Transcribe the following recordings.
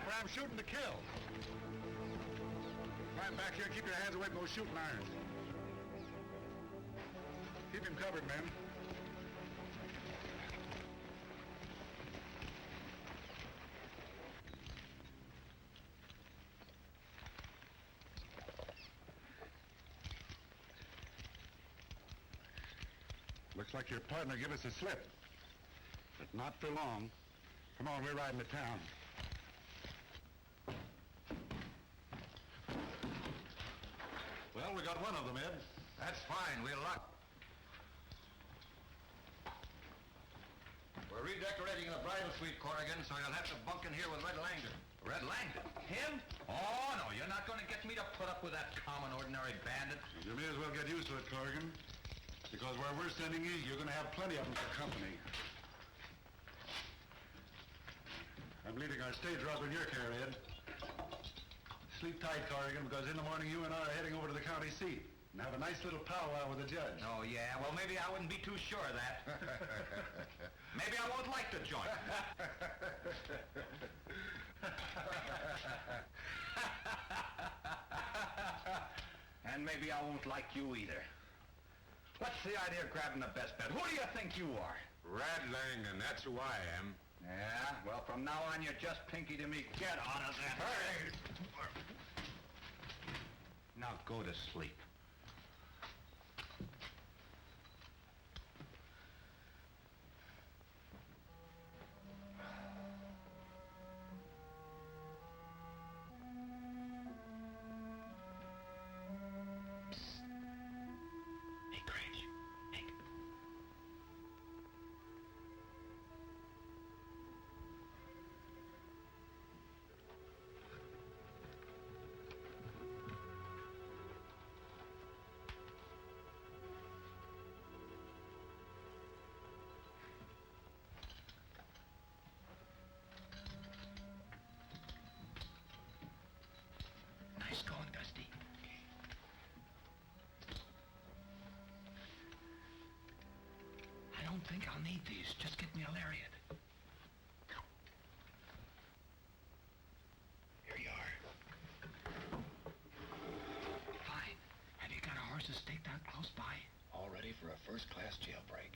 snapper. I'm shooting to kill. Climb back here. Keep your hands away from those shooting irons. Keep him covered, men. Looks like your partner gave us a slip. But not for long. Come on, we're riding to town. Well, we got one of them, Ed. That's fine. We'll lock. We're redecorating the bridal suite, Corrigan, so you'll have to bunk in here with Red Langdon. Red Langdon? Him? Oh, no, you're not going to get me to put up with that common, ordinary bandit. You may as well get used to it, Corrigan. Because where we're sending you, you're going to have plenty of them for company. I'm leaving our stage robber in your care, Ed. Sleep tight, Corrigan, because in the morning you and I are heading over to the county seat and have a nice little powwow with the judge. Oh, yeah? Well, maybe I wouldn't be too sure of that. Maybe I won't like the joint. And maybe I won't like you either. What's the idea of grabbing the best bet? Who do you think you are? Red Langdon, that's who I am. Yeah? Well, from now on, you're just Pinky to me. Get out of there. Hey! Now go to sleep. Nice going, Dusty. I don't think I'll need these. Just get me a lariat. Here you are. Fine. Have you got our horses staked out close by? All ready for a first-class jailbreak.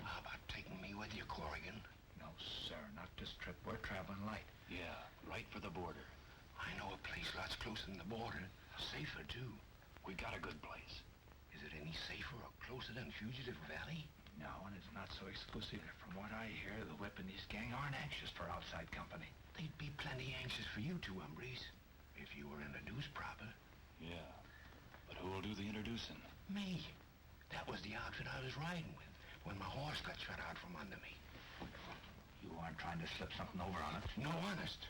How about taking me with you, Corrigan? No, sir. Not this trip. We're traveling light. Yeah, right for the border. I know a place lots closer than the border. Safer, too. We got a good place. Is it any safer or closer than Fugitive Valley? No, and it's not so exclusive. From what I hear, the whip and his gang aren't anxious for outside company. They'd be plenty anxious for you two, hombres, if you were introduced proper. Yeah, but who'll do the introducing? Me. That was the outfit I was riding with when my horse got shut out from under me. You aren't trying to slip something over on us? No, honest.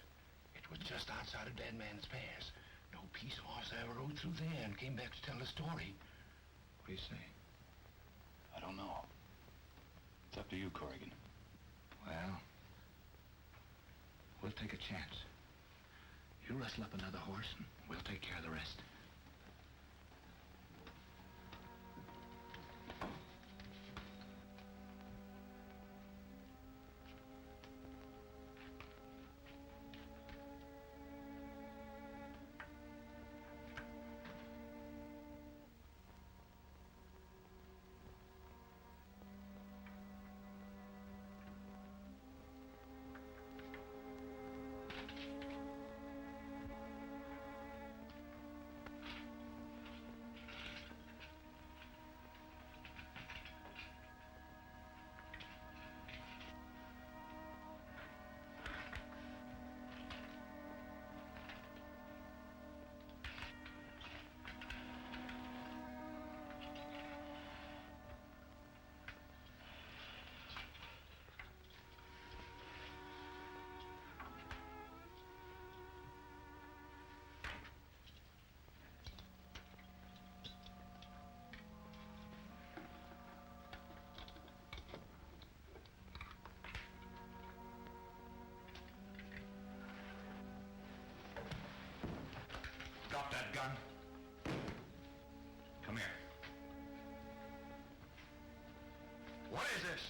It was just outside of Dead Man's Pass. No peace horse I ever rode through there and came back to tell the story. What do you say? I don't know. It's up to you, Corrigan. Well, we'll take a chance. You rustle up another horse and we'll take care of the rest. Drop that gun. Come here. What is this?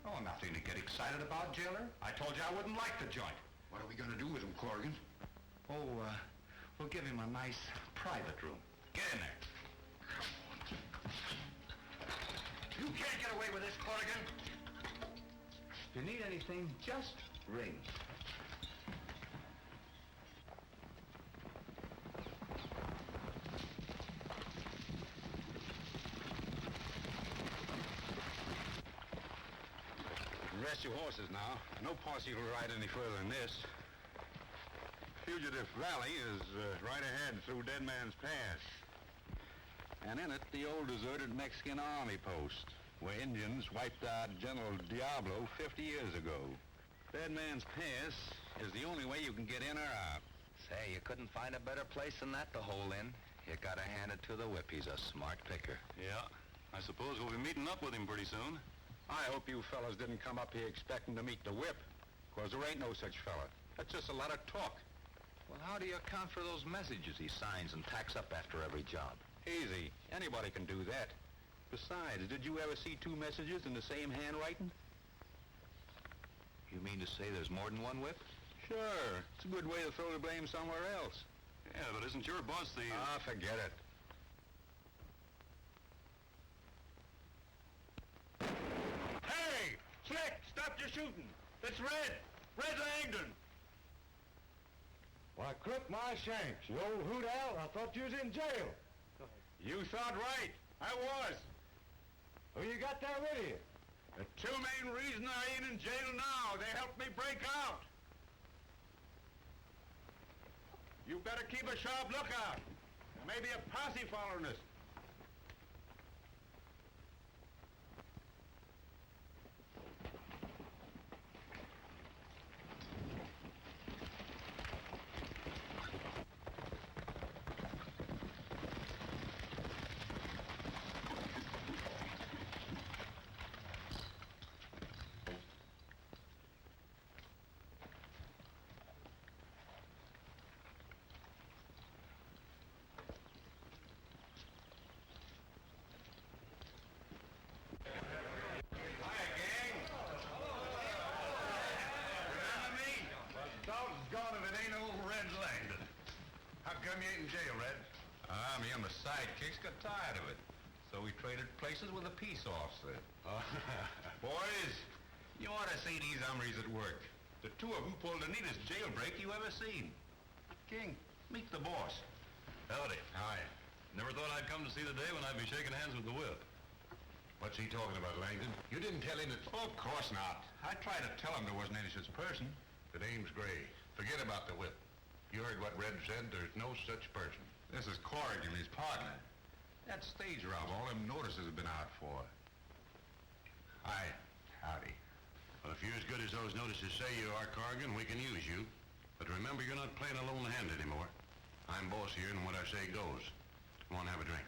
Oh, Oh, nothing to get excited about, jailer. I told you I wouldn't like the joint. What are we gonna do with him, Corrigan? Oh, we'll give him a nice private room. Get in there. You can't get away with this, Corrigan. If you need anything, just ring. Rest your horses now. No posse will ride any further than this. Fugitive Valley is right ahead through Dead Man's Pass. And in it, the old deserted Mexican army post, where Indians wiped out General Diablo 50 years ago. Dead Man's Pass is the only way you can get in or out. Say, you couldn't find a better place than that to hole in. You gotta hand it to the whip. He's a smart picker. Yeah. I suppose we'll be meeting up with him pretty soon. I hope you fellas didn't come up here expecting to meet the whip, because there ain't no such fella. That's just a lot of talk. Well, how do you account for those messages he signs and tacks up after every job? Easy. Anybody can do that. Besides, did you ever see two messages in the same handwriting? You mean to say there's more than one whip? Sure. It's a good way to throw the blame somewhere else. Yeah, but isn't your boss the... Ah, forget it. Hey! Slick! Stop your shooting! It's Red! Red Langdon! Why, crook my shanks, you old hoot owl. I thought you was in jail. You thought right. I was. Who you got there with you? The two main reasons I ain't in jail now. They helped me break out. You better keep a sharp lookout. There may be a posse following us. Me and the sidekicks got tired of it, so we traded places with a peace officer. Boys, you ought to see these umries at work. The two of them pulled the neatest jailbreak you ever seen. King, meet the boss. Howdy. Hi. Never thought I'd come to see the day when I'd be shaking hands with the whip. What's he talking about, Langdon? You didn't tell him that... Oh, of course not. I tried to tell him there wasn't any such person. The name's Gray. Forget about the whip. You heard what Red said. There's no such person. This is Corrigan, his partner. That stage rob all them notices have been out for. Hi. Howdy. Well, if you're as good as those notices say you are, Corrigan, we can use you. But remember, you're not playing a lone hand anymore. I'm boss here, and what I say goes. Come on, have a drink.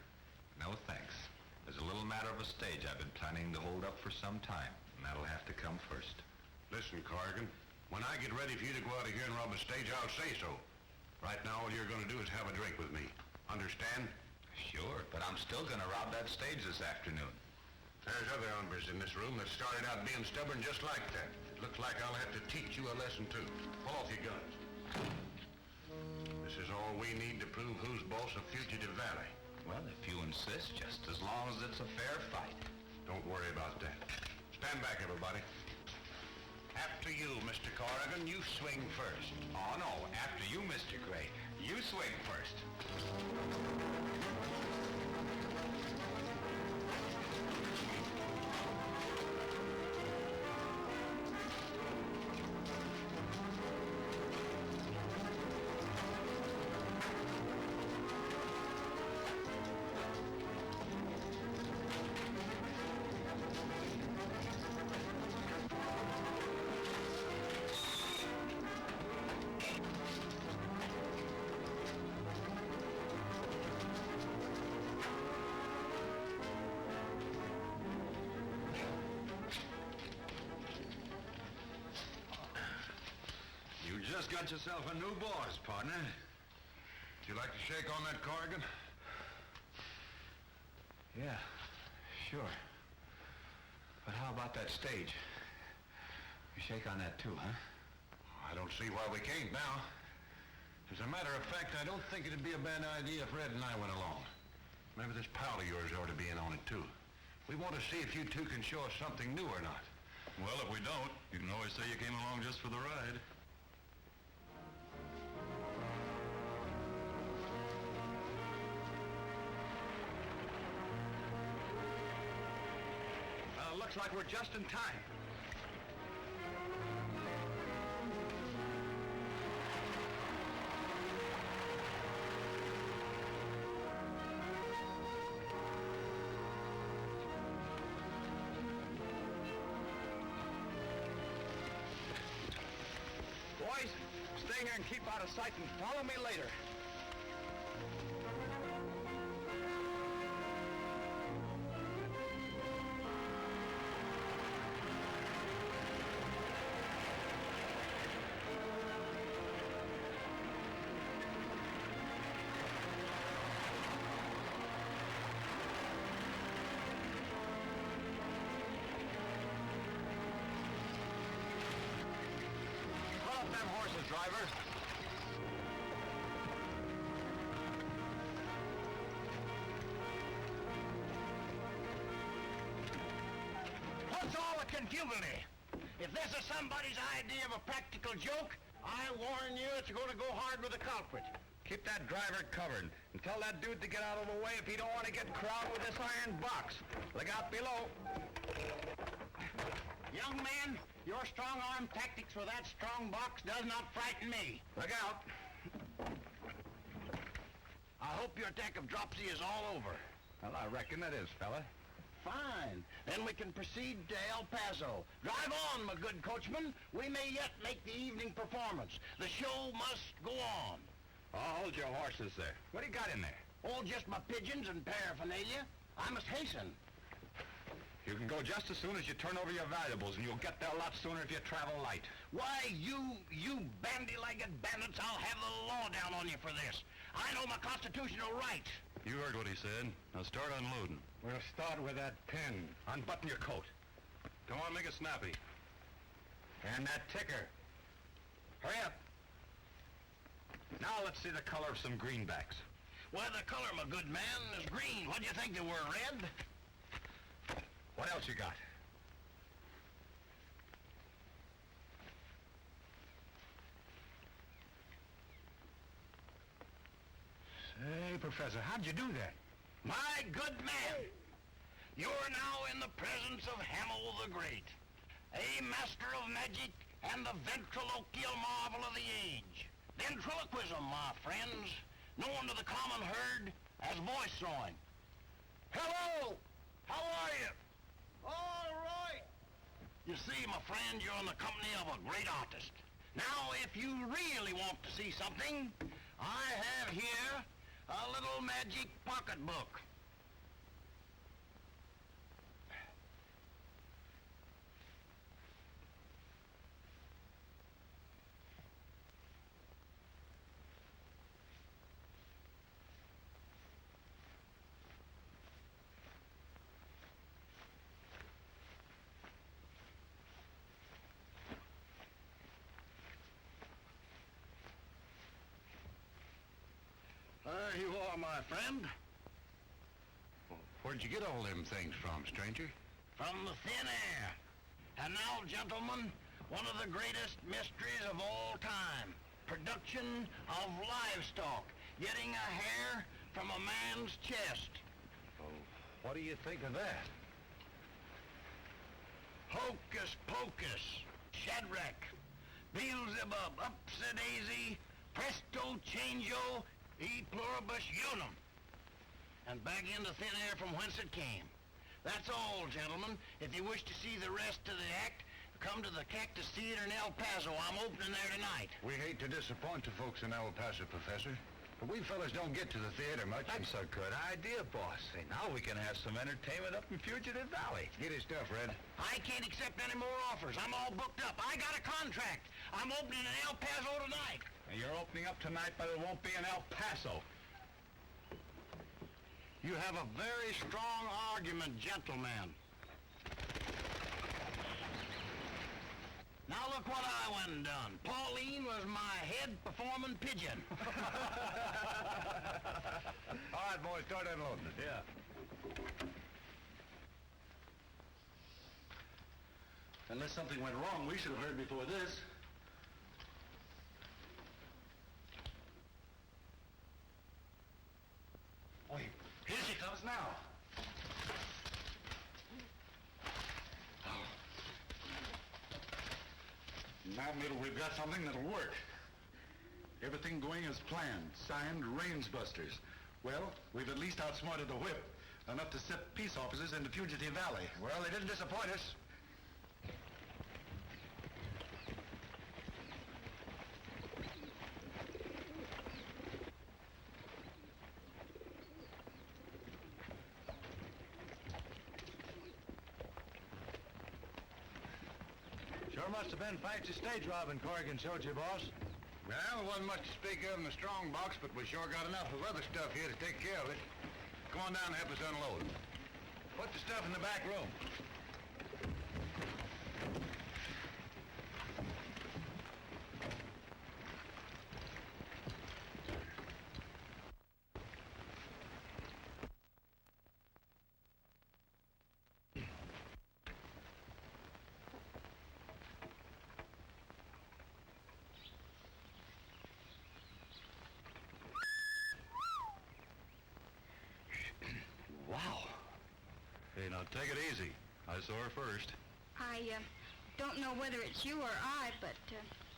No, thanks. There's a little matter of a stage I've been planning to hold up for some time, and that'll have to come first. Listen, Corrigan, when I get ready for you to go out of here and rob a stage, I'll say so. Right now, all you're going to do is have a drink with me. Understand? Sure, but I'm still going to rob that stage this afternoon. There's other hombres in this room that started out being stubborn just like that. It looks like I'll have to teach you a lesson, too. Pull off your guns. This is all we need to prove who's boss of Fugitive Valley. Well, if you insist, just as long as it's a fair fight. Don't worry about that. Stand back, everybody. After you, Mr. Corrigan, you swing first. Oh, no, after you, Mr. Gray. You swing first. Just got yourself a new boss, partner. Would you like to shake on that, Corrigan? Yeah, sure. But how about that stage? You shake on that too, huh? I don't see why we can't now. As a matter of fact, I don't think it'd be a bad idea if Red and I went along. Maybe this pal of yours ought to be in on it too. We want to see if you two can show us something new or not. Well, if we don't, you can always say you came along just for the ride. Looks like we're just in time. Boys, stay here and keep out of sight and follow me later. Them horses, driver. What's all the confusion? If this is somebody's idea of a practical joke, I warn you it's going to go hard with the culprit. Keep that driver covered and tell that dude to get out of the way if he don't want to get crowded with this iron box. Look out below. Young man, your strong-arm tactics with that strong box does not frighten me. Look out. I hope your attack of dropsy is all over. Well, I reckon it is, fella. Fine. Then we can proceed to El Paso. Drive on, my good coachman. We may yet make the evening performance. The show must go on. Oh, hold your horses there. What do you got in there? Oh, just my pigeons and paraphernalia. I must hasten. You can go just as soon as you turn over your valuables, and you'll get there a lot sooner if you travel light. Why, you bandy-legged bandits, I'll have the law down on you for this. I know my constitutional rights. You heard what he said. Now start unloading. We'll start with that pin. Unbutton your coat. Come on, make it snappy. And that ticker. Hurry up. Now let's see the color of some greenbacks. Well, the color, my good man, is green. What do you think they were, red? What else you got? Say, Professor, how'd you do that? My good man, you're now in the presence of Hamel the Great, a master of magic and the ventriloquial marvel of the age. Ventriloquism, my friends, known to the common herd as voice throwing. Hello! How are you? All right. You see, my friend, you're in the company of a great artist. Now, if you really want to see something, I have here a little magic pocketbook. There you are, my friend. Where'd you get all them things from, stranger? From the thin air. And now, gentlemen, one of the greatest mysteries of all time. Production of livestock. Getting a hair from a man's chest. Oh, what do you think of that? Hocus pocus. Shadrach. Beelzebub. Upsy-daisy. Presto changeo. E pluribus unum. And back into thin air from whence it came. That's all, gentlemen. If you wish to see the rest of the act, come to the Cactus Theater in El Paso. I'm opening there tonight. We hate to disappoint the folks in El Paso, Professor, but we fellas don't get to the theater much. That's a good idea, boss. Say, now we can have some entertainment up in Fugitive Valley. Get his stuff, Red. I can't accept any more offers. I'm all booked up. I got a contract. I'm opening in El Paso tonight. And you're opening up tonight, but it won't be in El Paso. You have a very strong argument, gentlemen. Now look what I went and done. Pauline was my head performing pigeon. All right, boys, start unloading it. Yeah. Unless something went wrong, we should have heard before this. Oh, here she comes now. Now, Middle, we've got something that'll work. Everything going as planned. Signed, Rangebusters. Well, we've at least outsmarted the whip. Enough to set peace officers into Fugitive Valley. Well, they didn't disappoint us. Sure must have been fancy stage robbing Corrigan showed you, boss. Well, there wasn't much to speak of in the strong box, but we sure got enough of other stuff here to take care of it. Come on down and help us unload. Put the stuff in the back room. Wow. Hey, now take it easy. I saw her first. I don't know whether it's you or I, but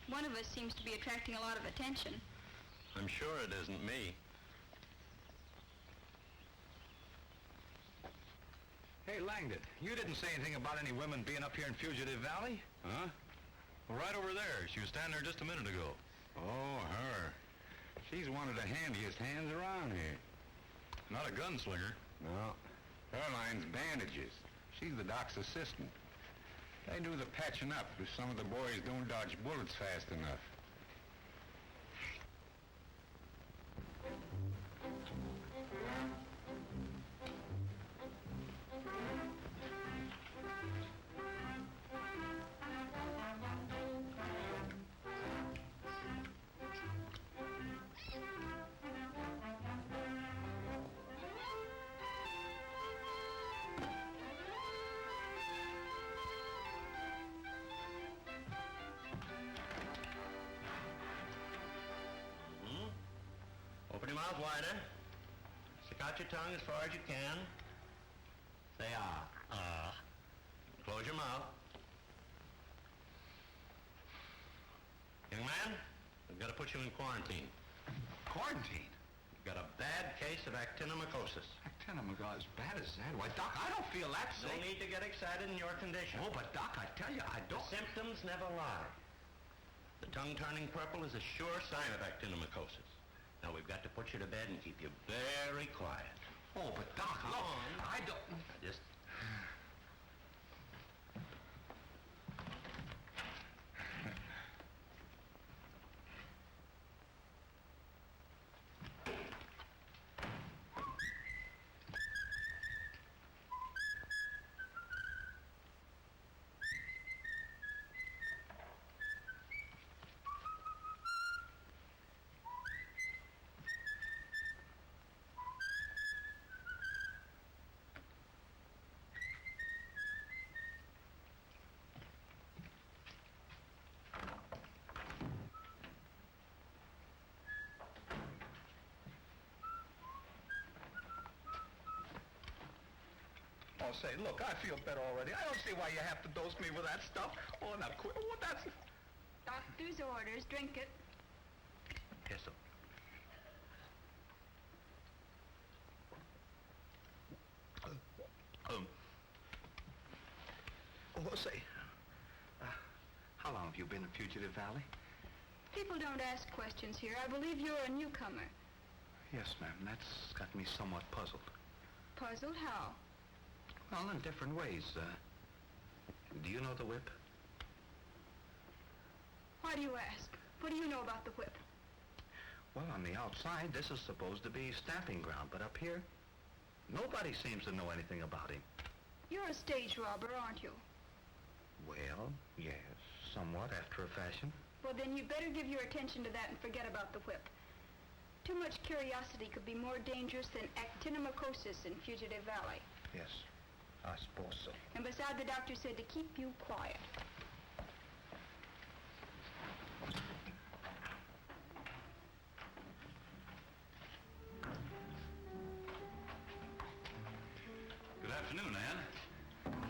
one of us seems to be attracting a lot of attention. I'm sure it isn't me. Hey, Langdon, you didn't say anything about any women being up here in Fugitive Valley? Huh? Well, right over there. She was standing there just a minute ago. Oh, her. She's one of the handiest hands around here. Not a gunslinger. No. Her line's bandages. She's the doc's assistant. They do the patching up if some of the boys don't dodge bullets fast enough. Open your mouth wider. Stick out your tongue as far as you can. Say ah. Close your mouth. Young man, we've got to put you in quarantine. Quarantine? You've got a bad case of actinomycosis. Actinomycosis, as bad as that? Why, Doc, I don't feel that No sick. need to get excited in your condition. Oh, but Doc, I tell you, I don't. The symptoms never lie. The tongue turning purple is a sure sign of actinomycosis. Now, we've got to put you to bed and keep you very quiet. Oh, but Doc, Come look, on. I don't. Just... Oh, say, look, I feel better already. I don't see why you have to dose me with that stuff. Oh, now quit. Oh, that's... Doctor's orders. Drink it. Yes, sir. Oh, say, how long have you been in Fugitive Valley? People don't ask questions here. I believe you're a newcomer. Yes, ma'am. That's got me somewhat puzzled. Puzzled? How? Well, in different ways. Do you know the whip? Why do you ask? What do you know about the whip? Well, on the outside, this is supposed to be stamping ground, but up here, nobody seems to know anything about him. You're a stage robber, aren't you? Well, yes, somewhat, after a fashion. Well, then you'd better give your attention to that and forget about the whip. Too much curiosity could be more dangerous than actinomycosis in Fugitive Valley. Yes, I suppose so. And besides, the doctor said to keep you quiet. Good afternoon, Ann.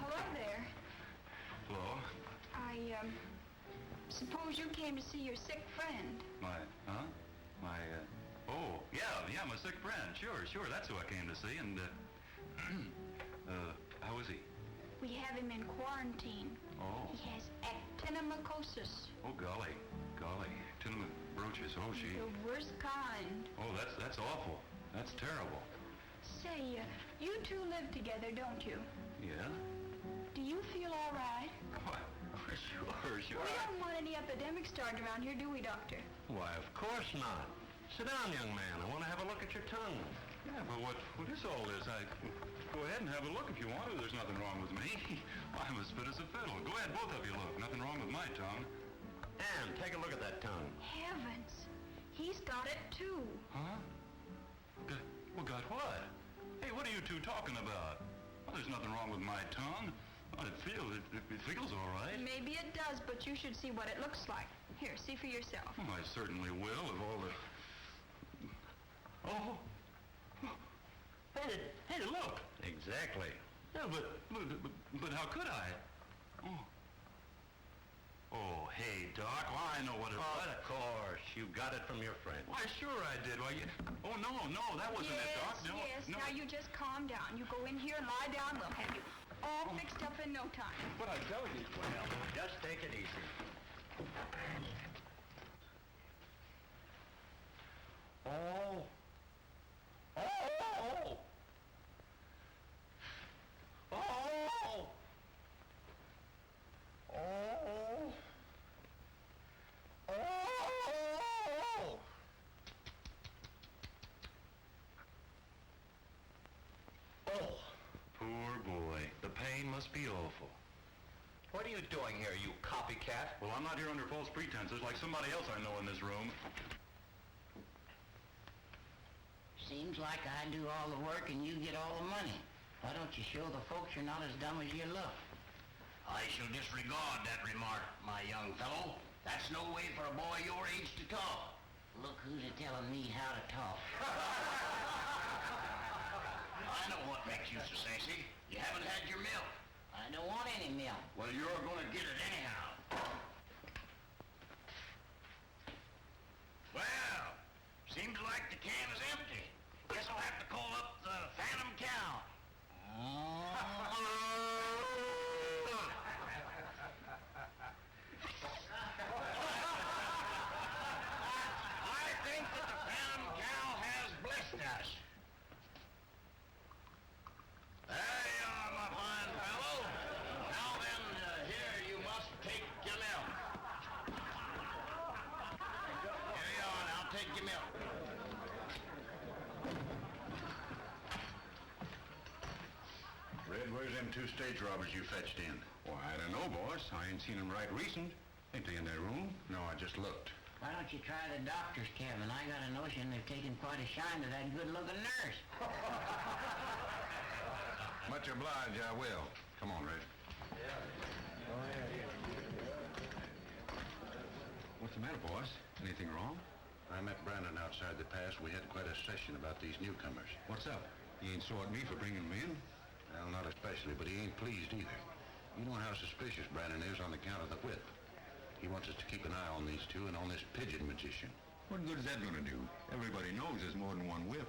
Hello there. Hello. I, suppose you came to see your sick friend. Oh, yeah, my sick friend. Sure, that's who I came to see, and, how is he? We have him in quarantine. Oh. He has actinomycosis. Oh, golly. Actinomycosis. Oh, she... The worst kind. Oh, that's awful. That's terrible. Say, you two live together, don't you? Yeah? Do you feel all right? Why, sure. We don't want any epidemic started around here, do we, Doctor? Why, of course not. Sit down, young man. I want to have a look at your tongue. Yeah, but what is all this? Go ahead and have a look if you want to. There's nothing wrong with me. I'm as fit as a fiddle. Go ahead, both of you look. Nothing wrong with my tongue. Ann, take a look at that tongue. Heavens. He's got it, too. Huh? Got what? Hey, what are you two talking about? Well, there's nothing wrong with my tongue. It feels all right. Maybe it does, but you should see what it looks like. Here, see for yourself. Oh, I certainly will, if all the... Oh! Hey, look! Exactly. Yeah, but how could I? Oh, hey, Doc, well, I know what it was. Of course, you got it from your friend. Why, sure I did. Why, oh, no, that wasn't it, Doc. No, Yes, no. now you just calm down. You go in here and lie down. We'll have you all fixed up in no time. But I tell you, well... Just take it easy. Oh. Poor boy. The pain must be awful. What are you doing here, you copycat? Well, I'm not here under false pretenses like somebody else I know in this room. Seems like I do all the work and you get all the money. Why don't you show the folks you're not as dumb as you look? I shall disregard that remark, my young fellow. That's no way for a boy your age to talk. Look who's telling me how to talk. I know what makes you so sassy. You haven't had your milk. I don't want any milk. Well, you're going to get it anyhow. Well, seems like the can is empty. Guess I'll have to call up the Phantom Cow. I think that the Phantom Cow has blessed us. There you are, my fine fellow. Now then, here you must take your milk. Here you are, now take your milk. Red, where's them two stage robbers you fetched in? Well, I don't know, boss. I ain't seen them right recent. Ain't they in their room? No, I just looked. Why don't you try the doctor's cabin? I got a notion they've taken quite a shine to that good-looking nurse. Much obliged, I will. Come on, Red. What's the matter, boss? Anything wrong? I met Brandon outside the pass. We had quite a session about these newcomers. What's up? He ain't sore at me for bringing them in? Well, not especially, but he ain't pleased either. You know how suspicious Brandon is on account of the whip. He wants us to keep an eye on these two and on this pigeon magician. What good is that going to do? Everybody knows there's more than one whip.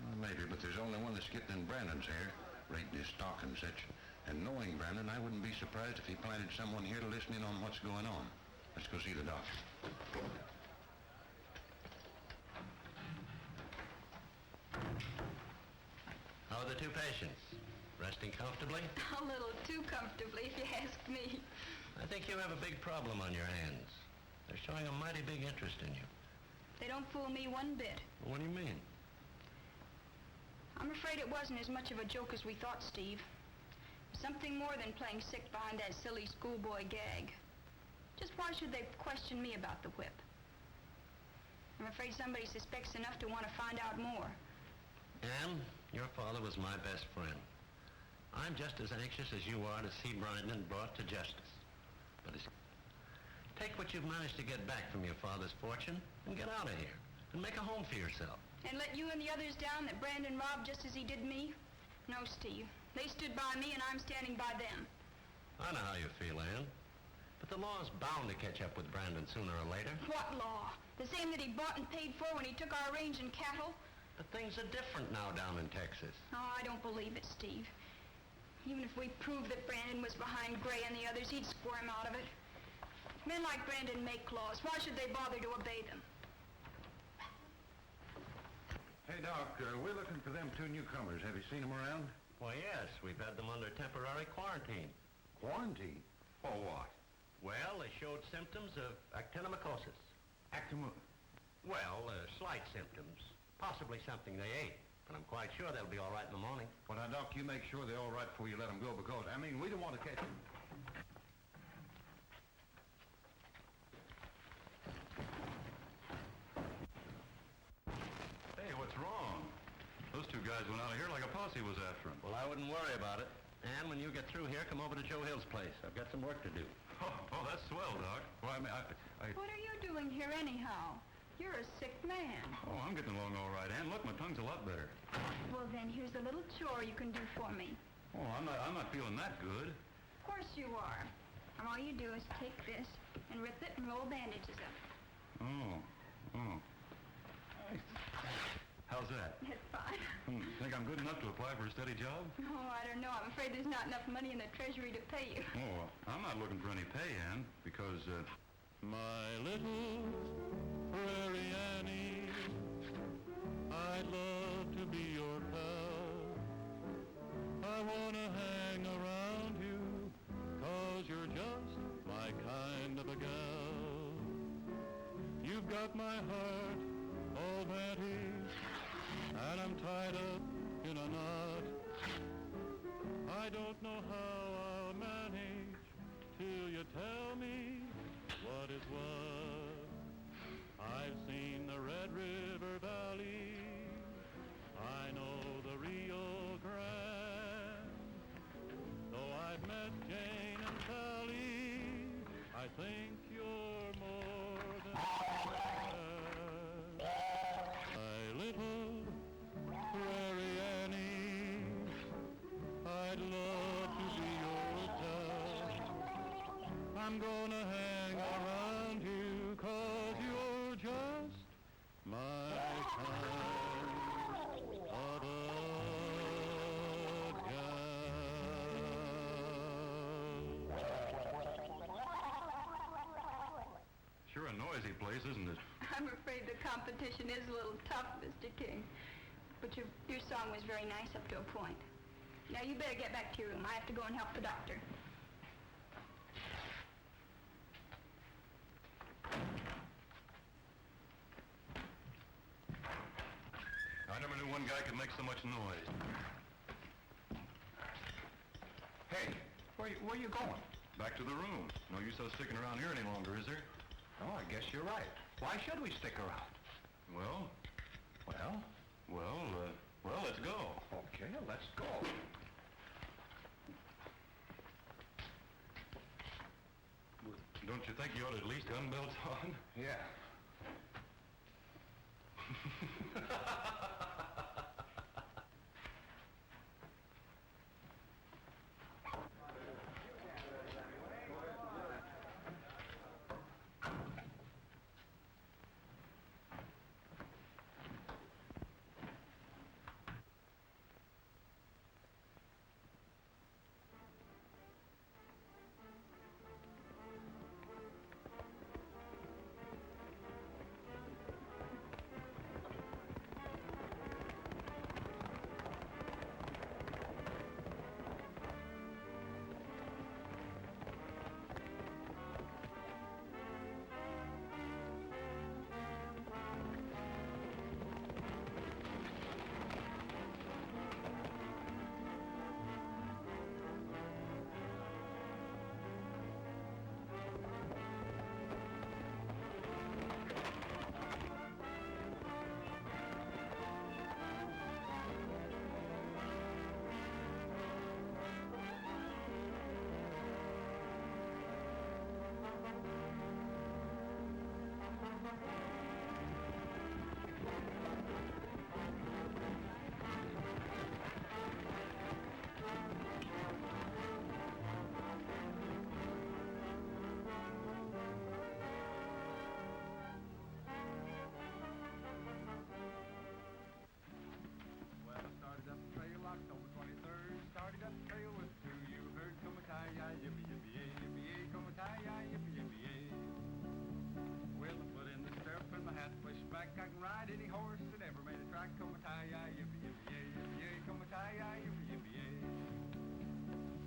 Well, maybe, but there's only one that's getting in Brandon's hair, rating his stock and such. And knowing Brandon, I wouldn't be surprised if he planted someone here to listen in on what's going on. Let's go see the doctor. How are the two patients? Resting comfortably? A little too comfortably, if you ask me. I think you have a big problem on your hands. They're showing a mighty big interest in you. They don't fool me one bit. What do you mean? I'm afraid it wasn't as much of a joke as we thought, Steve. Something more than playing sick behind that silly schoolboy gag. Just why should they question me about the whip? I'm afraid somebody suspects enough to want to find out more. Ann, your father was my best friend. I'm just as anxious as you are to see Brandon brought to justice. But take what you've managed to get back from your father's fortune and get out of here and make a home for yourself. And let you and the others down that Brandon robbed just as he did me? No, Steve. They stood by me and I'm standing by them. I know how you feel, Ann. But the law's bound to catch up with Brandon sooner or later. What law? The same that he bought and paid for when he took our range and cattle? But things are different now down in Texas. Oh, I don't believe it, Steve. Even if we proved that Brandon was behind Gray and the others, he'd squirm out of it. Men like Brandon make laws. Why should they bother to obey them? Hey, Doc, we're looking for them two newcomers. Have you seen them around? Why, yes. We've had them under temporary quarantine. Quarantine? For what? Well, they showed symptoms of actinomycosis. Well, Slight symptoms. Possibly something they ate. But I'm quite sure they'll be all right in the morning. well, now, Doc, you make sure they're all right before you let them go, because, I mean, we don't want to catch them. Hey, what's wrong? Those two guys went out of here like a posse was after them. Well, I wouldn't worry about it. And when you get through here, come over to Joe Hill's place. I've got some work to do. Oh, that's swell, Doc. Well, I mean, What are you doing here anyhow? You're a sick man. Oh, I'm getting along all right, Ann. Look, my tongue's a lot better. Well, then, here's a little chore you can do for me. Oh, I'm not feeling that good. Of course you are. And all you do is take this and rip it and roll bandages up. Oh. How's that? That's fine. Think I'm good enough to apply for a steady job? Oh, I don't know. I'm afraid there's not enough money in the treasury to pay you. Oh, I'm not looking for any pay, Ann, because, My little prairie Annie, I'd love to be your pal. I wanna hang around you, 'cause you're just my kind of a gal. You've got my heart all vanity, and I'm tied up in a knot. I don't know how I'll manage till you tell me what is what. I've seen the Red River Valley, I know the Rio Grande. Though I've met Jane and Sally, I think you're more than that. My little prairie Annie, I'd love to be your pal. I'm gonna hang around you, 'cause you're just my kind of a gal. sure a noisy place, isn't it? I'm afraid the competition is a little tough, Mr. King. But your song was very nice up to a point. Now, you better get back to your room. I have to go and help the doctor. I never knew one guy could make so much noise. Hey, where you going? Back to the room. No use us sticking around here any longer, is there? Oh, I guess you're right. Why should we stick around? Well, let's go. Okay, let's go. Don't you think you ought to at least gun belts on? Yeah.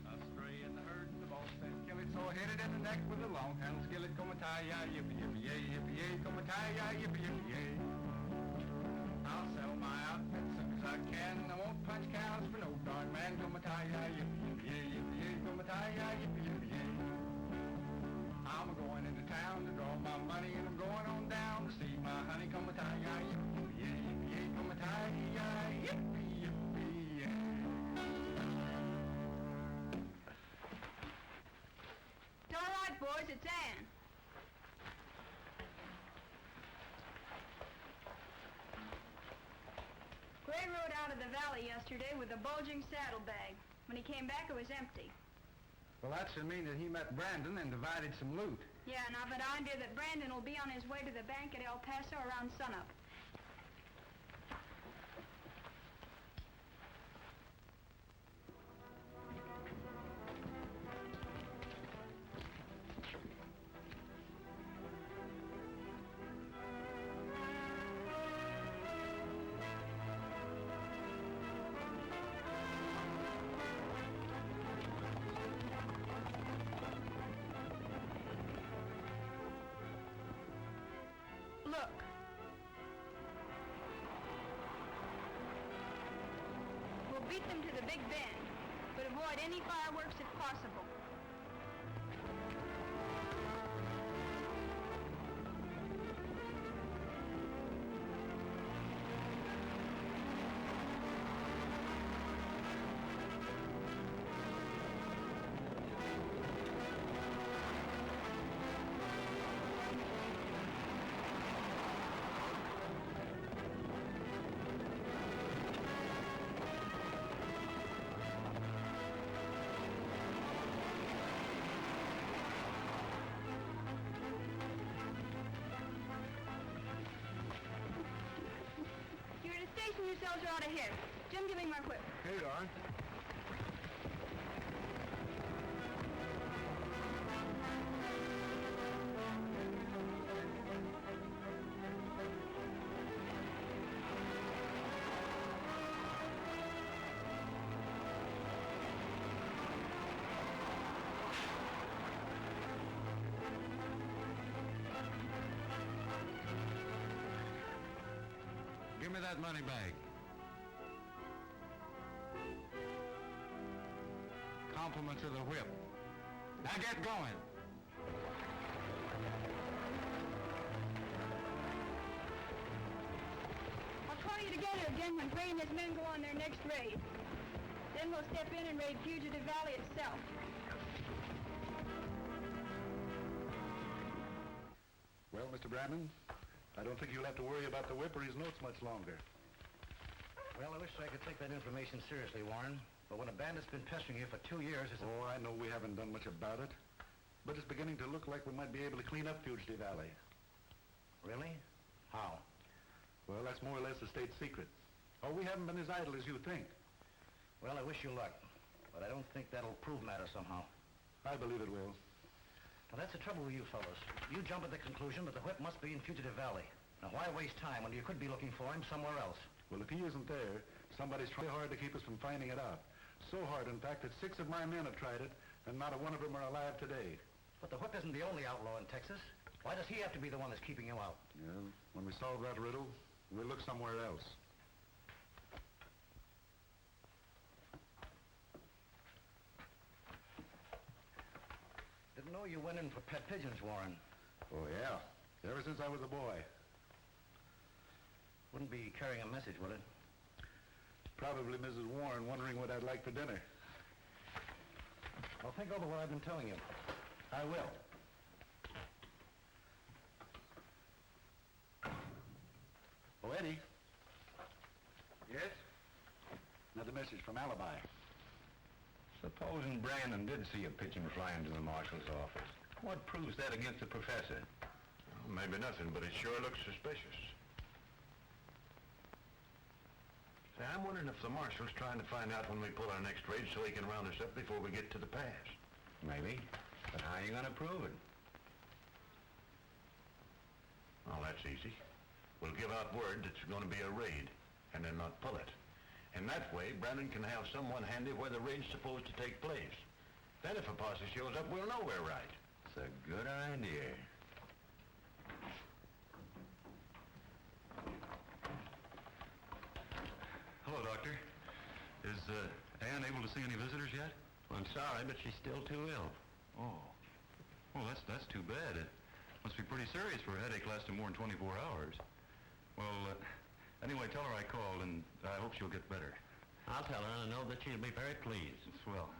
Astray in the herd, the boss said, kill it, so hit it in the neck with a long handle skillet. Come-a-tie-ya, yippee-yippee-yay, yippee-yay, come-a-tie-ya, yippee-yippee-yay. I'll sell my outfit soon as I can. I won't punch cows for no darn man. Come-a-tie-ya, yippee-yippee-yay, yippee-yay, come-a-tie-ya, yippee-yippee-yay. I'm a-going into town to draw my money, and I'm going on down to see my honey. Come-a-tie-ya, yippee-yippee-yay, yippee-yay, come-a-tie-ya, yippee-yippee-yay. It's all right, boys, it's Ann. Gray rode out of the valley yesterday with a bulging saddlebag. When he came back, it was empty. Well, that should mean that he met Brandon and divided some loot. Yeah, and I've an idea that Brandon will be on his way to the bank at El Paso around sunup. Look. We'll beat them to the Big Bend, but avoid any fireworks if possible. Station yourselves are out of here. Jim, give me my whip. Here you are. Give me that money bag. Compliments of the whip. Now get going. I'll call you together again when Gray and his men go on their next raid. Then we'll step in and raid Fugitive Valley itself. Well, Mr. Brandon, I don't think you'll have to worry about the whip or his notes much longer. Well, I wish I could take that information seriously, Warren. But when a bandit's been pestering you for 2 years, it's... Oh, I know we haven't done much about it. But it's beginning to look like we might be able to clean up Fugitive Valley. Really? How? Well, that's more or less a state secret. Oh, we haven't been as idle as you think. Well, I wish you luck. But I don't think that'll prove matters somehow. I believe it will. Now, that's the trouble with you fellows. You jump at the conclusion that the whip must be in Fugitive Valley. Now, why waste time when you could be looking for him somewhere else? Well, if he isn't there, somebody's trying hard to keep us from finding it out. So hard, in fact, that 6 of my men have tried it, and not a one of them are alive today. But the whip isn't the only outlaw in Texas. Why does he have to be the one that's keeping you out? Well, when we solve that riddle, we'll look somewhere else. Didn't know you went in for pet pigeons, Warren. Oh, yeah. Ever since I was a boy. Wouldn't be carrying a message, would it? Probably Mrs. Warren wondering what I'd like for dinner. Well, think over what I've been telling you. I will. Oh, Eddie. Yes? Another message from Alibi. Supposing Brandon did see a pigeon flying to the marshal's office. What proves that against the professor? Well, maybe nothing, but it sure looks suspicious. Say, I'm wondering if the marshal's trying to find out when we pull our next raid so he can round us up before we get to the pass. Maybe. But how are you going to prove it? Well, that's easy. We'll give out word that it's going to be a raid. and then not pull it. In that way, Brandon can have someone handy where the raid's supposed to take place. Then if a posse shows up, we'll know we're right. It's a good idea. Hello, Doctor. Is Ann able to see any visitors yet? I'm sorry, but she's still too ill. Oh. Well, that's too bad. It must be pretty serious for a headache lasting more than 24 hours. Well, anyway, tell her I called, and I hope she'll get better. I'll tell her, and I know that she'll be very pleased. Swell.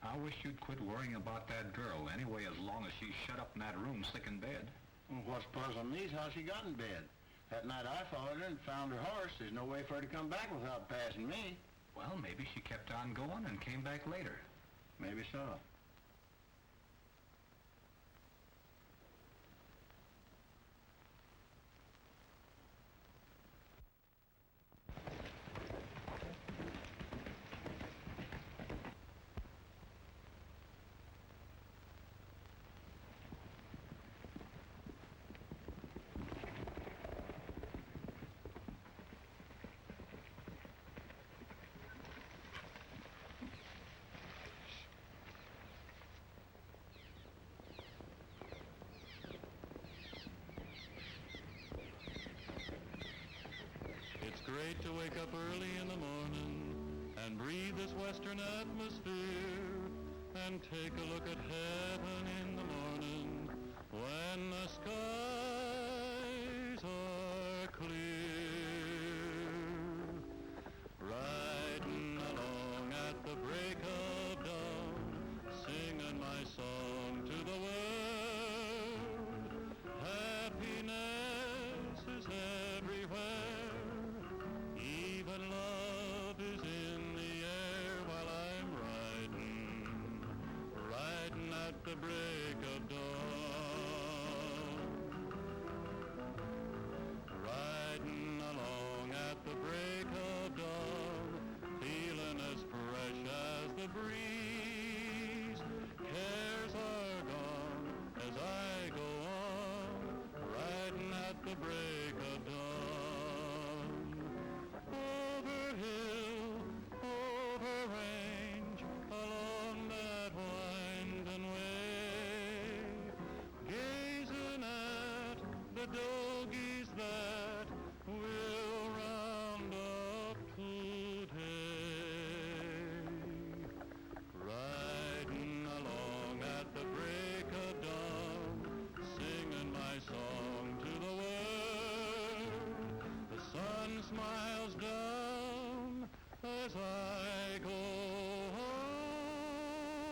I wish you'd quit worrying about that girl anyway, as long as she's shut up in that room sick in bed. Well, what's puzzling me is how she got in bed. That night I followed her and found her horse. There's no way for her to come back without passing me. Well, maybe she kept on going and came back later. Maybe so. It's great to wake up early in the morning and breathe this western atmosphere and take a look at heaven in the morning when the skies are clear. Riding along at the break of dawn, singing my song to the world. Happiness is everywhere. Even love is in the air while I'm riding at the break of dawn. Riding along at the break of dawn, feeling as fresh as the breeze. Cares are gone as I go on, riding at the break of dawn. Over hill, over range, along that winding way, gazing at the dogies that will round up today. Riding along at the break of dawn, singing my song to the world. The sun smiles down as I go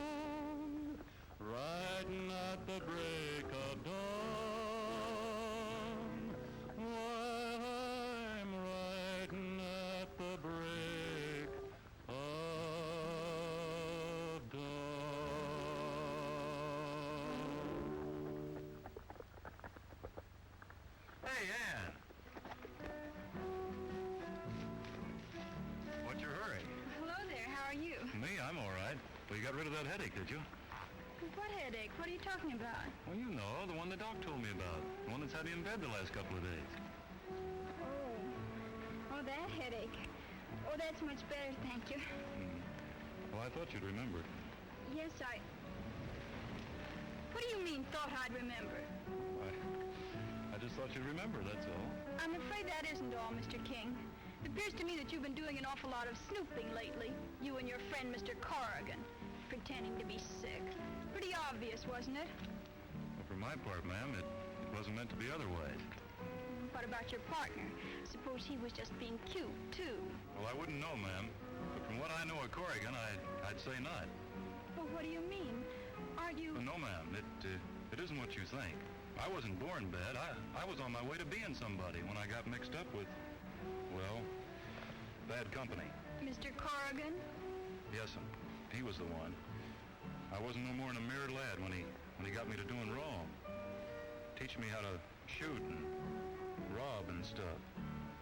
on, riding at the break of dawn, while I'm riding at the break of dawn. Hey, Ann. What's your hurry? Hello there, how are you? Me, I'm all right. Well, you got rid of that headache, did you? What headache? What are you talking about? Well, you know, the one the doc told me about. The one that's had me in bed the last couple of days. Oh, that headache. Oh, that's much better, thank you. Well, I thought you'd remember. Yes, What do you mean, thought I'd remember? I just thought you'd remember, that's all. I'm afraid that isn't all, Mr. King. It appears to me that you've been doing an awful lot of snooping lately. You and your friend, Mr. Corrigan, pretending to be sick. Pretty obvious, wasn't it? Well, for my part, ma'am, it wasn't meant to be otherwise. What about your partner? Suppose he was just being cute, too. Well, I wouldn't know, ma'am. But from what I know of Corrigan, I'd say not. But what do you mean? Aren't you... No, ma'am. It isn't what you think. I wasn't born bad. I was on my way to being somebody when I got mixed up with, well, bad company. Mr. Corrigan? Yes'm. He was the one. I wasn't no more than a mere lad when he got me to doing wrong. Teaching me how to shoot and rob and stuff.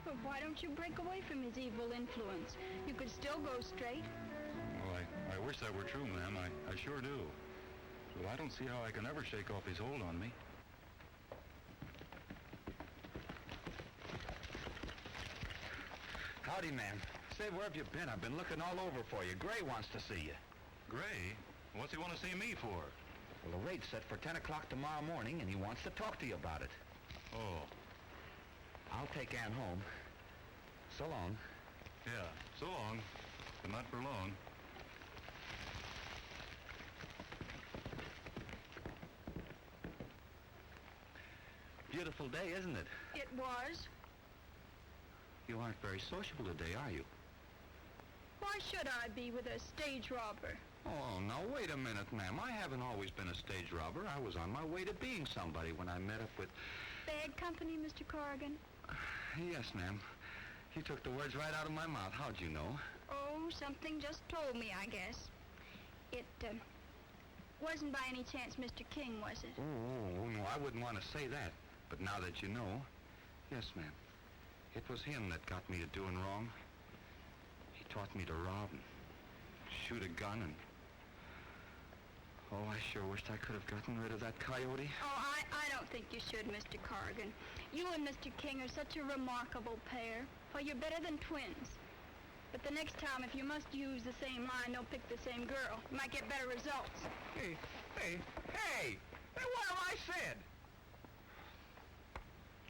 But why don't you break away from his evil influence? You could still go straight. Well, I wish that were true, ma'am. I sure do. Well, I don't see how I can ever shake off his hold on me. Howdy, ma'am. Say, where have you been? I've been looking all over for you. Gray wants to see you. Gray? What's he want to see me for? Well, the rate's set for 10 o'clock tomorrow morning, and he wants to talk to you about it. Oh. I'll take Ann home. So long. Yeah, so long. But not for long. Beautiful day, isn't it? It was. You aren't very sociable today, are you? Why should I be with a stage robber? Oh, now, wait a minute, ma'am. I haven't always been a stage robber. I was on my way to being somebody when I met up with... Bad company, Mr. Corrigan? Yes, ma'am. You took the words right out of my mouth. How'd you know? Oh, something just told me, I guess. It, wasn't by any chance Mr. King, was it? Oh, no, I wouldn't want to say that. But now that you know, yes, ma'am. It was him that got me to doing wrong. He taught me to rob and shoot a gun and... Oh, I sure wished I could have gotten rid of that coyote. Oh, I don't think you should, Mr. Corrigan. You and Mr. King are such a remarkable pair. Well, you're better than twins. But the next time, if you must use the same line, don't pick the same girl. You might get better results. Hey! Hey, what have I said?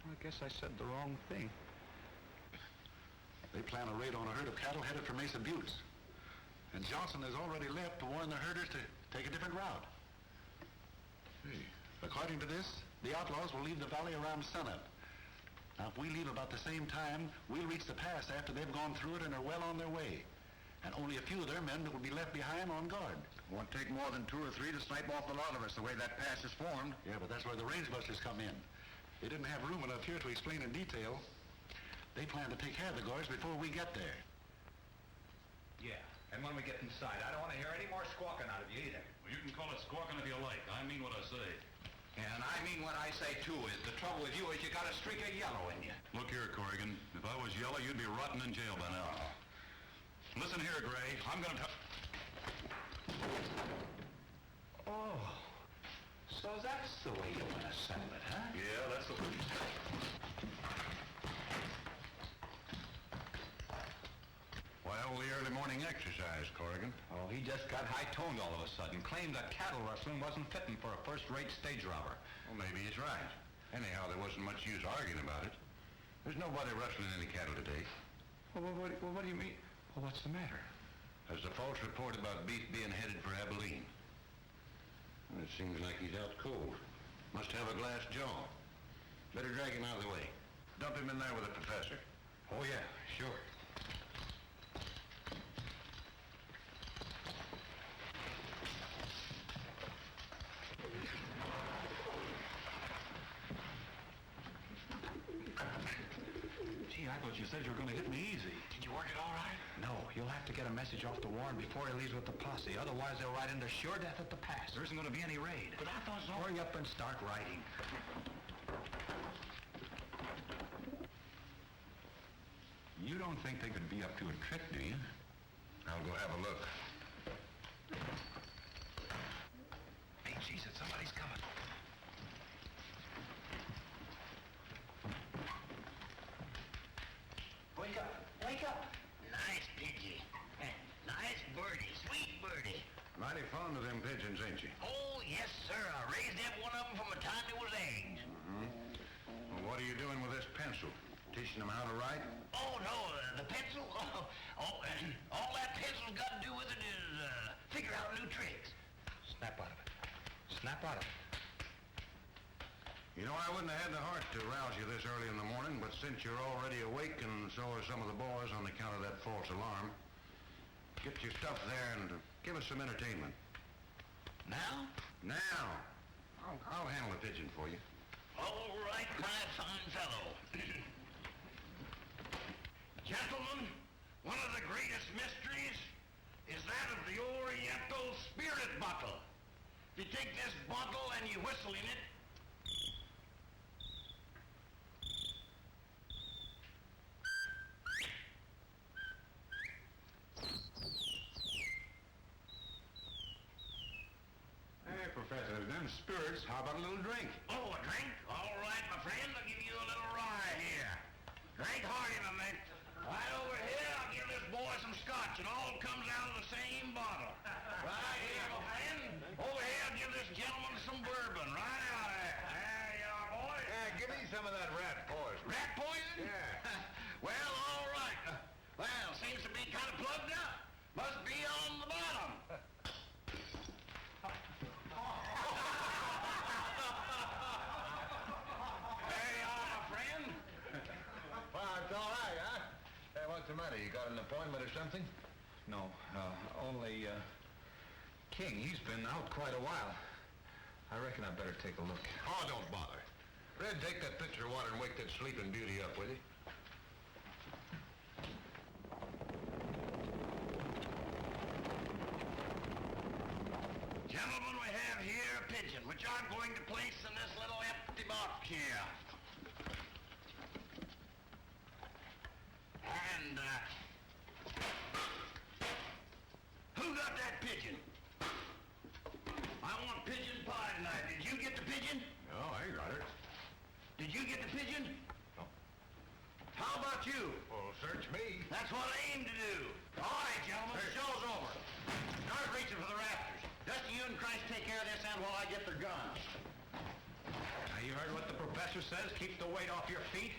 I guess I said the wrong thing. They plan a raid on a herd of cattle headed for Mesa Buttes. And Johnson has already left to warn the herders to take a different route. Hey, according to this, the outlaws will leave the valley around sunup. Now, if we leave about the same time, we'll reach the pass after they've gone through it and are well on their way. And only a few of their men will be left behind on guard. Won't take more than 2 or 3 to snipe off the lot of us the way that pass is formed. Yeah, but that's where the range busters come in. They didn't have room enough here to explain in detail. They plan to take care of the guards before we get there. Yeah, and when we get inside, I don't want to hear any more squawking out of you either. Well, you can call it squawking if you like. I mean what I say. And I mean what I say, too, is the trouble with you is you got a streak of yellow in you. Look here, Corrigan. If I was yellow, you'd be rotting in jail by now. Listen here, Gray. I'm going to... Oh, so that's the way you want to settle it, huh? Yeah, that's the... Well, the early morning exercise, Corrigan. Oh, he just got high-toned all of a sudden. Claimed that cattle rustling wasn't fitting for a first-rate stage robber. Well, maybe he's right. Anyhow, there wasn't much use arguing about it. There's nobody rustling any cattle today. Well, what do you mean? Well, what's the matter? There's a false report about beef being headed for Abilene. Well, it seems like he's out cold. Must have a glass jaw. Better drag him out of the way. Dump him in there with the professor. Oh, yeah, sure. Gee, I thought you said you were going to hit me easy. Did you work it all right? No, you'll have to get a message off to Warren before he leaves with the posse. Otherwise, they'll ride into sure death at the pass. There isn't going to be any raid. But I thought so. Hurry up and start riding. You don't think they could be up to a trick, do you? I'll go have a look. Hey, Jesus, somebody's coming. Wake up! Wake up! Nice pidgey. Nice birdie. Sweet birdie. Mighty fond of them pigeons, ain't you? Oh, yes, sir. I raised every one of them from the time they was eggs. Well, what are you doing with this pencil? Teaching them how to write? Oh, no, the pencil? All that pencil's got to do with it is figure out new tricks. Snap out of it. Snap out of it. You know, I wouldn't have had the heart to rouse you this early in the morning, but since you're already awake and so are some of the boys on account of that false alarm, get your stuff there and give us some entertainment. Now? Now. I'll handle the pigeon for you. All right, my fine fellow. Gentlemen, one of the greatest mysteries is that of the Oriental Spirit Bottle. You take this bottle and you whistle in it, Professor, them spirits, how about a little drink? oh, a drink? All right, my friend, I'll give you a little rye here. Drink hearty, my man. Right over here. give me some of that rat poison. Rat poison? Yeah. Well, all right. Well, seems to be kind of plugged up. Must be on the bottom. There you are, my friend. Well, it's all right, huh? Hey, what's the matter? You got an appointment or something? No, only, King, he's been out quite a while. I reckon I better take a look. Oh, don't bother. Red, take that pitcher of water and wake that sleeping beauty up, will you? Gentlemen, we have here a pigeon, which I'm going to place in this little empty box here. And, who got that pigeon? I want pigeon pie tonight. Did you get the pigeon? No, I got it. Did you get the pigeon? No. How about you? Well, search me. That's what I aim to do. All right, gentlemen, the show's over. Start reaching for the rafters. Dusty, you and Christ take care of this end while I get their guns. Now, you heard what the professor says? Keep the weight off your feet.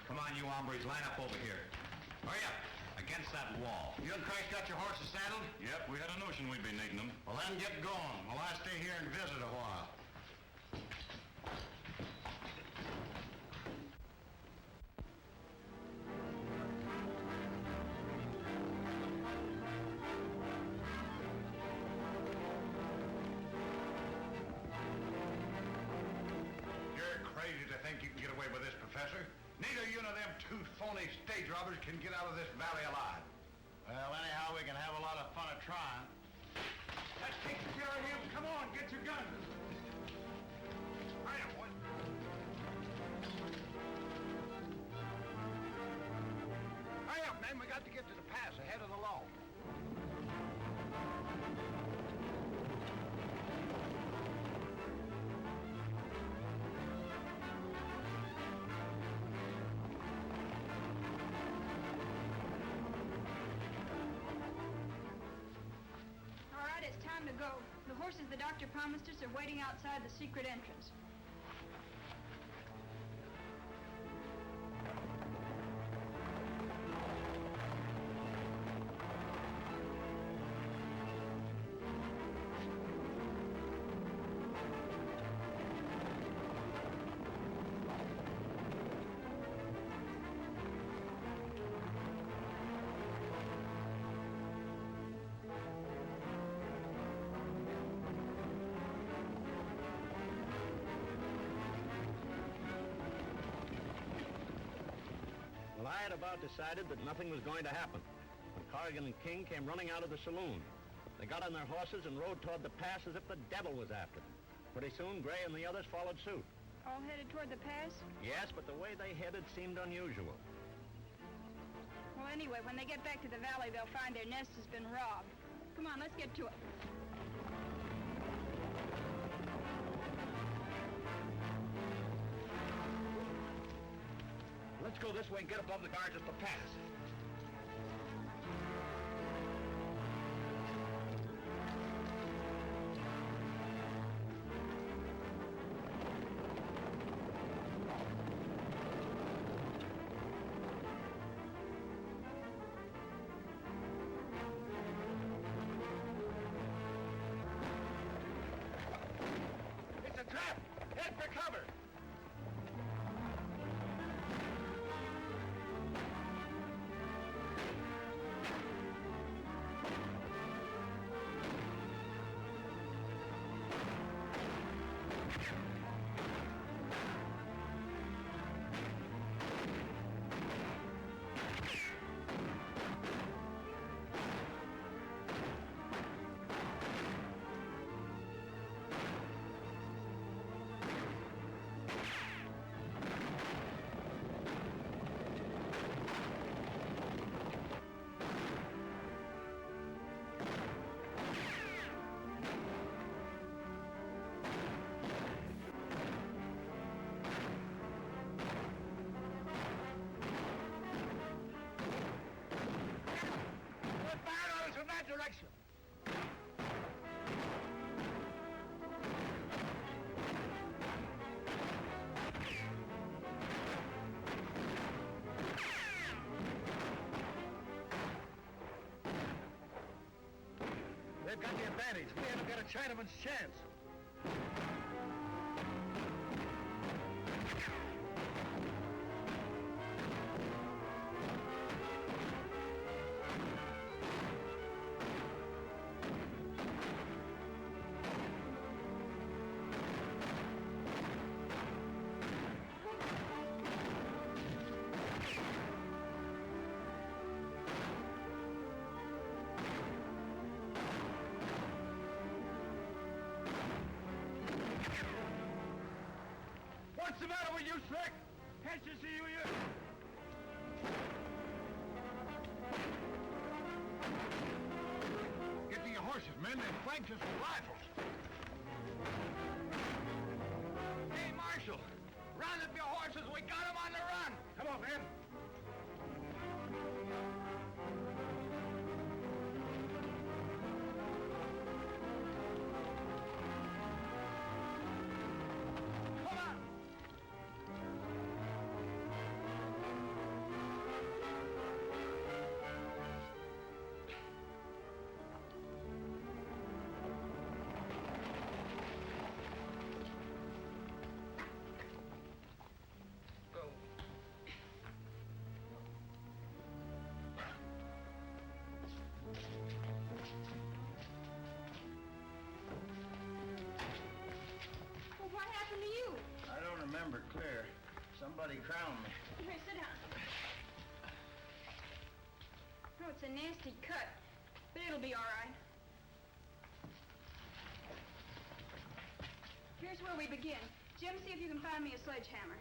Come on, you hombres, line up over here. Hurry up, against that wall. You and Christ got your horses saddled? Yep, we had a notion we'd be needing them. Well, then get going while I stay here and visit a while. You're crazy to think you can get away with this, Professor. Neither you nor them two phony stage robbers can get out of this valley alive. Well, anyhow, we can have a lot of fun at trying. That takes care of him. Come on, get your guns. Hurry up, boys. Hurry up, men. We got to get to the pass ahead of the law. All right, it's time to go. The horses the doctor promised us are waiting outside the secret entrance. Well, I had about decided that nothing was going to happen when Corrigan and King came running out of the saloon. They got on their horses and rode toward the pass as if the devil was after them. Pretty soon, Gray and the others followed suit. All headed toward the pass? Yes, but the way they headed seemed unusual. Well, anyway, when they get back to the valley, they'll find their nest has been robbed. Come on, let's get to it. Let's go this way and get above the guards at the pass. It's a trap! Head for cover! We've got the advantage. We haven't got a Chinaman's chance. What's the matter with you, Slick? Can't you see you? Get to your horses, men. They flanked us with rifles. Hey, Marshal, round up your horses. We got them on the run. Come on, men. Remember clear. Somebody crowned me. Here, sit down. Oh, it's a nasty cut, but it'll be all right. Here's where we begin. Jim, see if you can find me a sledgehammer.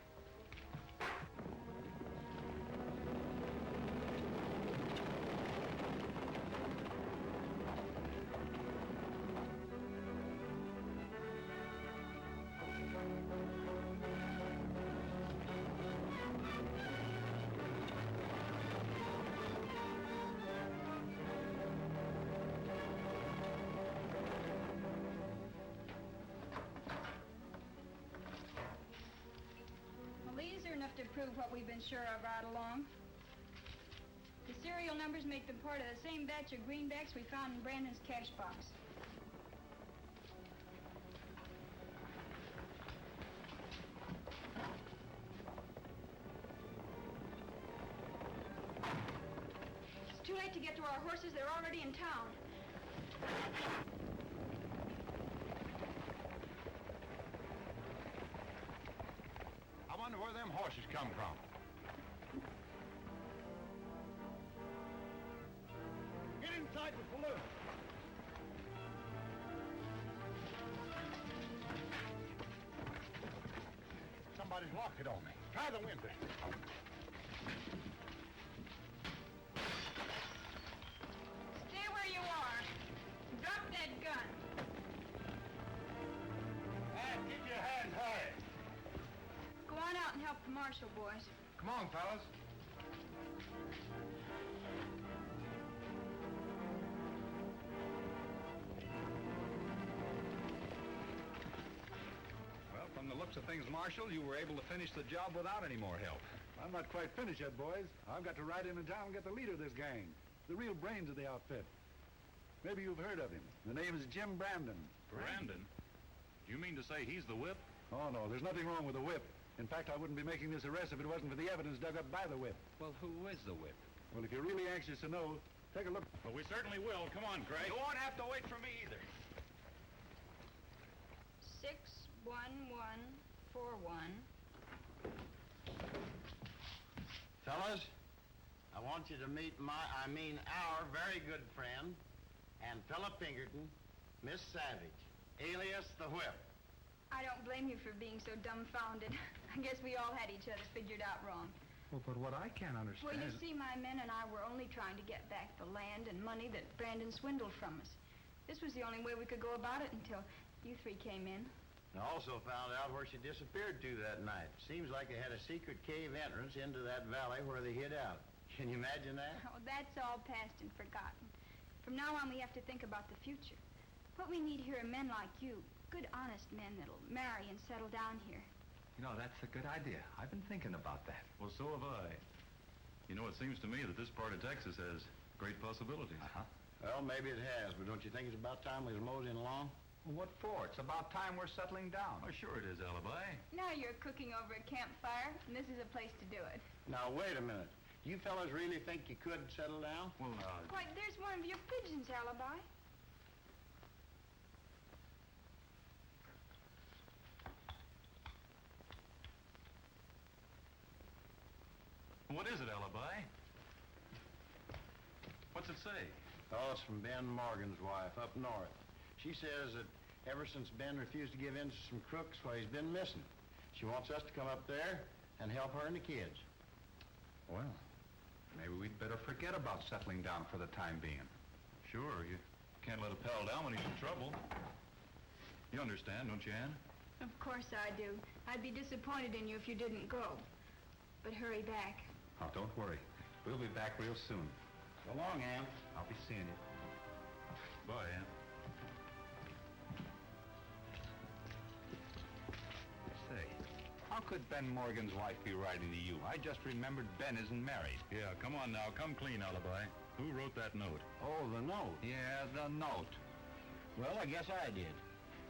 To prove what we've been sure of right along. The serial numbers make them part of the same batch of greenbacks we found in Brandon's cash box. It's too late to get to our horses. They're already in town. I wonder where them horses come from. Get inside the saloon. Somebody's locked it on me. Try the window. Stay where you are. Drop that gun. Keep your hands high. Go on out and help the marshal, boys. Come on, fellas. Well, from the looks of things, Marshal, you were able to finish the job without any more help. I'm not quite finished yet, boys. I've got to ride into town and get the leader of this gang, the real brains of the outfit. Maybe you've heard of him. The name is Jim Brandon. Brandon? You mean to say he's the whip? Oh, no, there's nothing wrong with the whip. In fact, I wouldn't be making this arrest if it wasn't for the evidence dug up by the whip. Well, who is the whip? Well, if you're really anxious to know, take a look. Well, we certainly will. Come on, Craig. You won't have to wait for me either. 61141. Fellas, I want you to meet our very good friend, and Philip Pinkerton, Miss Savage, alias the Whip. I don't blame you for being so dumbfounded. I guess we all had each other figured out wrong. Well, but what I can't understand... Well, you see, my men and I were only trying to get back the land and money that Brandon swindled from us. This was the only way we could go about it until you three came in. I also found out where she disappeared to that night. Seems like they had a secret cave entrance into that valley where they hid out. Can you imagine that? Oh, that's all past and forgotten. From now on, we have to think about the future. What we need here are men like you, good, honest men that'll marry and settle down here. You know, that's a good idea. I've been thinking about that. Well, so have I. You know, it seems to me that this part of Texas has great possibilities. Uh-huh. Well, maybe it has, but don't you think it's about time we was moseying along? Well, what for? It's about time we're settling down. Oh, sure it is, Alibi. Now you're cooking over a campfire, and this is a place to do it. Now, wait a minute. You fellas really think you could settle down? Well, Why, there's one of your pigeons, Alibi. what is it, Alibi? What's it say? Oh, it's from Ben Morgan's wife up north. She says that ever since Ben refused to give in to some crooks, well, he's been missing. She wants us to come up there and help her and the kids. Well, maybe we'd better forget about settling down for the time being. Sure, you can't let a pal down when he's in trouble. You understand, don't you, Ann? Of course I do. I'd be disappointed in you if you didn't go. But hurry back. Oh, don't worry. We'll be back real soon. So long, Ann. I'll be seeing you. Bye, Ann. Say, how could Ben Morgan's wife be writing to you? I just remembered Ben isn't married. Yeah, come on now. Come clean, Alibi. Who wrote that note? Oh, the note. Yeah, the note. Well, I guess I did.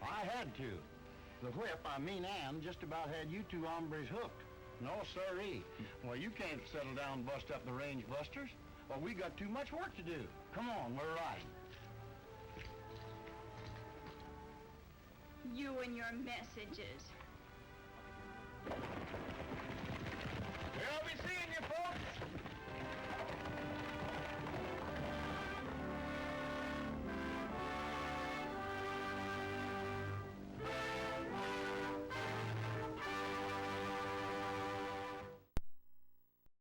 I had to. The whip, I mean Ann, just about had you two hombres hooked. No, sirree. Well, you can't settle down and bust up the range busters. Well, we got too much work to do. Come on, we're riding. You and your messages. We'll be seeing